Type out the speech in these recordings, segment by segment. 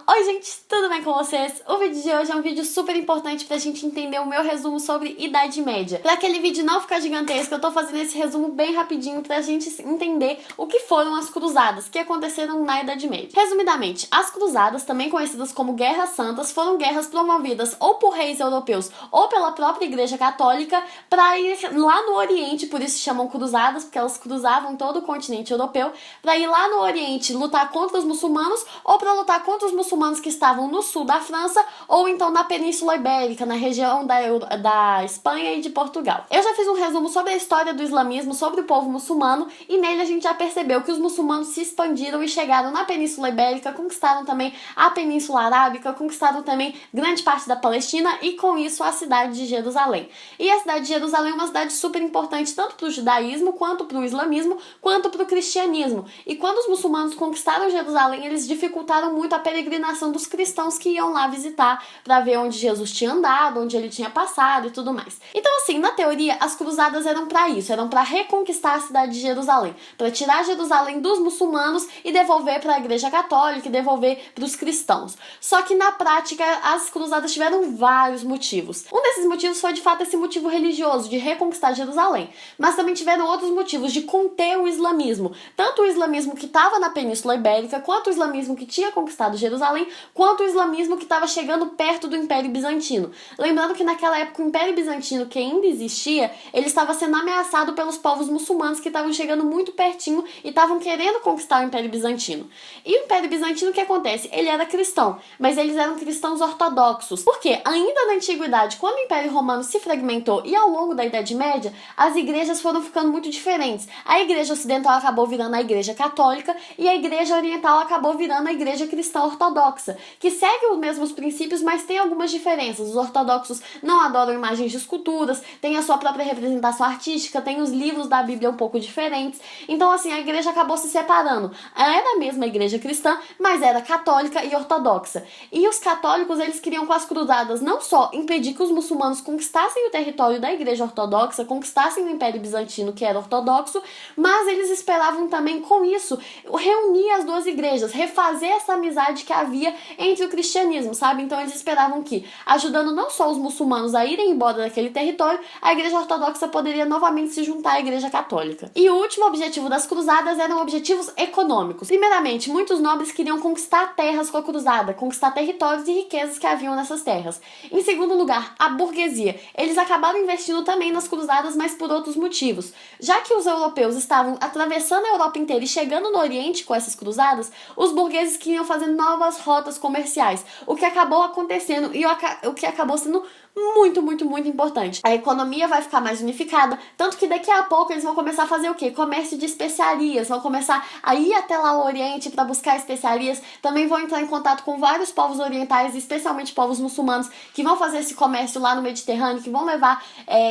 Oi gente, tudo bem com vocês? O vídeo de hoje é um vídeo super importante pra gente entender o meu resumo sobre Idade Média. Pra aquele vídeo não ficar gigantesco, eu tô fazendo esse resumo bem rapidinho pra gente entender o que foram as cruzadas que aconteceram na Idade Média. Resumidamente, as cruzadas, também conhecidas como Guerras Santas, foram guerras promovidas ou por reis europeus ou pela própria Igreja Católica pra ir lá no Oriente, por isso se chamam cruzadas, porque elas cruzavam todo o continente europeu, pra ir lá no Oriente lutar contra os muçulmanos ou pra lutar contra os muçulmanos que estavam no sul da França ou então na Península Ibérica, na região da Espanha e de Portugal. Eu já fiz um resumo sobre a história do islamismo, sobre o povo muçulmano, e nele a gente já percebeu que os muçulmanos se expandiram e chegaram na Península Ibérica, conquistaram também a Península Arábica, conquistaram também grande parte da Palestina e com isso a cidade de Jerusalém. E a cidade de Jerusalém é uma cidade super importante tanto para o judaísmo, quanto para o islamismo, quanto para o cristianismo. E quando os muçulmanos conquistaram Jerusalém, eles dificultaram muito a peregrinação dos cristãos que iam lá visitar para ver onde Jesus tinha andado, onde ele tinha passado e tudo mais. Então, assim, na teoria, as cruzadas eram para isso, eram para reconquistar a cidade de Jerusalém, para tirar Jerusalém dos muçulmanos e devolver para a Igreja Católica e devolver para os cristãos. Só que na prática, as cruzadas tiveram vários motivos. Um desses motivos foi de fato esse motivo religioso de reconquistar Jerusalém, mas também tiveram outros motivos de conter o islamismo, tanto o islamismo que estava na Península Ibérica, quanto o islamismo que tinha conquistado Jerusalém, quanto o islamismo que estava chegando perto do Império Bizantino. Lembrando que naquela época o Império Bizantino, que ainda existia, ele estava sendo ameaçado pelos povos muçulmanos que estavam chegando muito pertinho e estavam querendo conquistar o Império Bizantino. E o Império Bizantino, o que acontece? Ele era cristão, mas eles eram cristãos ortodoxos. Porque ainda na Antiguidade, quando o Império Romano se fragmentou e ao longo da Idade Média, as igrejas foram ficando muito diferentes. A Igreja Ocidental acabou virando a Igreja Católica e a Igreja Oriental acabou virando a Igreja Cristã Ortodoxa, que segue os mesmos princípios, mas tem algumas diferenças. Os ortodoxos não adoram imagens de esculturas, tem a sua própria representação artística, tem os livros da Bíblia um pouco diferentes. Então, assim, a igreja acabou se separando. Ela era a mesma igreja cristã, mas era católica e ortodoxa. E os católicos, eles queriam com as cruzadas não só impedir que os muçulmanos conquistassem o território da igreja ortodoxa, conquistassem o Império Bizantino, que era ortodoxo, mas eles esperavam também com isso reunir as duas igrejas, refazer essa amizade que havia entre o cristianismo, sabe? Então eles esperavam que, ajudando não só os muçulmanos a irem embora daquele território, a igreja ortodoxa poderia novamente se juntar à igreja católica. E o último objetivo das cruzadas eram objetivos econômicos. Primeiramente, muitos nobres queriam conquistar terras com a cruzada, conquistar territórios e riquezas que haviam nessas terras. Em segundo lugar, a burguesia. Eles acabaram investindo também nas cruzadas, mas por outros motivos. Já que os europeus estavam atravessando a Europa inteira e chegando no Oriente com essas cruzadas, os burgueses queriam fazer novas rotas comerciais, o que acabou acontecendo e o que acabou sendo muito importante. A economia vai ficar mais unificada, tanto que daqui a pouco eles vão começar a fazer o quê? Comércio de especiarias, vão começar a ir até lá o Oriente para buscar especiarias, também vão entrar em contato com vários povos orientais, especialmente povos muçulmanos, que vão fazer esse comércio lá no Mediterrâneo, que vão levar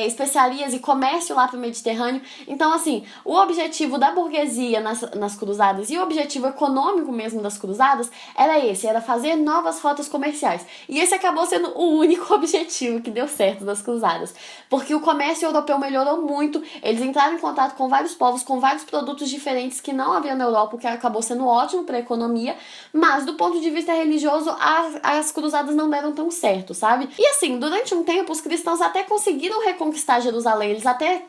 especiarias e comércio lá para o Mediterrâneo. Então, assim, o objetivo da burguesia nas cruzadas e o objetivo econômico mesmo das cruzadas era fazer novas rotas comerciais. E esse acabou sendo o único objetivo que deu certo das cruzadas, porque o comércio europeu melhorou muito, eles entraram em contato com vários povos, com vários produtos diferentes que não havia na Europa, o que acabou sendo ótimo para a economia, mas do ponto de vista religioso, as cruzadas não deram tão certo, sabe? E assim, durante um tempo, os cristãos até conseguiram reconquistar Jerusalém, eles até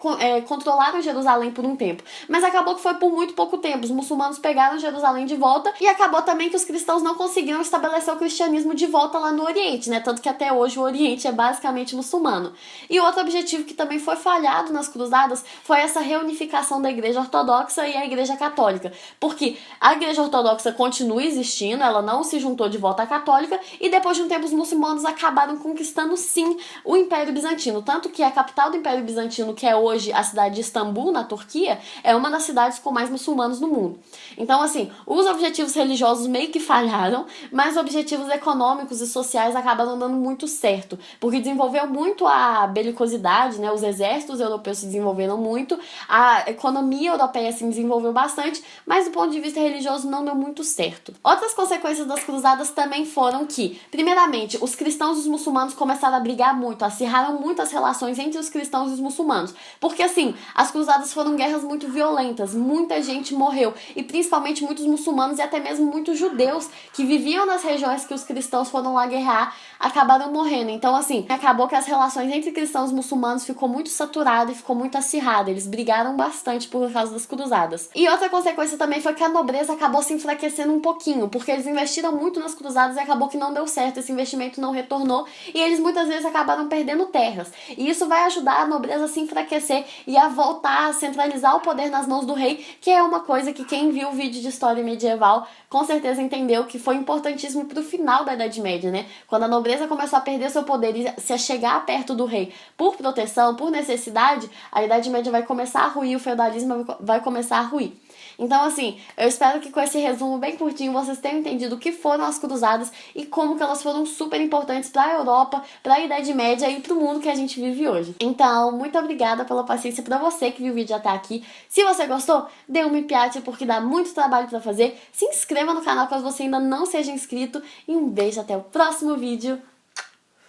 controlaram Jerusalém por um tempo, mas acabou que foi por muito pouco tempo, os muçulmanos pegaram Jerusalém de volta e acabou também que os cristãos não conseguiram estabelecer o cristianismo de volta lá no Oriente, né? Tanto que até hoje o Oriente é basicamente muçulmano. E outro objetivo que também foi falhado nas cruzadas foi essa reunificação da igreja ortodoxa e a igreja católica, porque a igreja ortodoxa continua existindo, ela não se juntou de volta à católica, e depois de um tempo os muçulmanos acabaram conquistando sim o Império Bizantino, tanto que a capital do Império Bizantino, que é hoje a cidade de Istambul, na Turquia, é uma das cidades com mais muçulmanos no mundo. Então, assim, os objetivos religiosos meio que falharam, mas os objetivos econômicos e sociais acabaram dando muito certo, porque desenvolveu muito a belicosidade, né? Os exércitos europeus se desenvolveram muito, a economia europeia se desenvolveu bastante, mas do ponto de vista religioso não deu muito certo. Outras consequências das cruzadas também foram que, primeiramente, os cristãos e os muçulmanos começaram a brigar muito, acirraram muito as relações entre os cristãos e os muçulmanos, porque assim, as cruzadas foram guerras muito violentas, muita gente morreu, e principalmente muitos muçulmanos e até mesmo muitos judeus que viviam nas regiões que os cristãos foram lá guerrear, acabaram morrendo. Então assim, acabou que as relações entre cristãos e muçulmanos ficou muito saturada e ficou muito acirrada, eles brigaram bastante por causa das cruzadas. E outra consequência também foi que a nobreza acabou se enfraquecendo um pouquinho, porque eles investiram muito nas cruzadas e acabou que não deu certo, esse investimento não retornou e eles muitas vezes acabaram perdendo terras. E isso vai ajudar a nobreza a se enfraquecer e a voltar a centralizar o poder nas mãos do rei, que é uma coisa que quem viu o vídeo de história medieval com certeza entendeu que foi importantíssimo pro final da Idade Média, né? Quando a nobreza começou a perder seu poder e se chegar perto do rei por proteção, por necessidade, a Idade Média vai começar a ruir, o feudalismo vai começar a ruir. Então, assim, eu espero que com esse resumo bem curtinho vocês tenham entendido o que foram as cruzadas e como que elas foram super importantes para a Europa, para a Idade Média e para o mundo que a gente vive hoje. Então, muito obrigada pela paciência para você que viu o vídeo até aqui. Se você gostou, dê um piate porque dá muito trabalho para fazer. Se inscreva no canal caso você ainda não seja inscrito e um beijo até o próximo vídeo.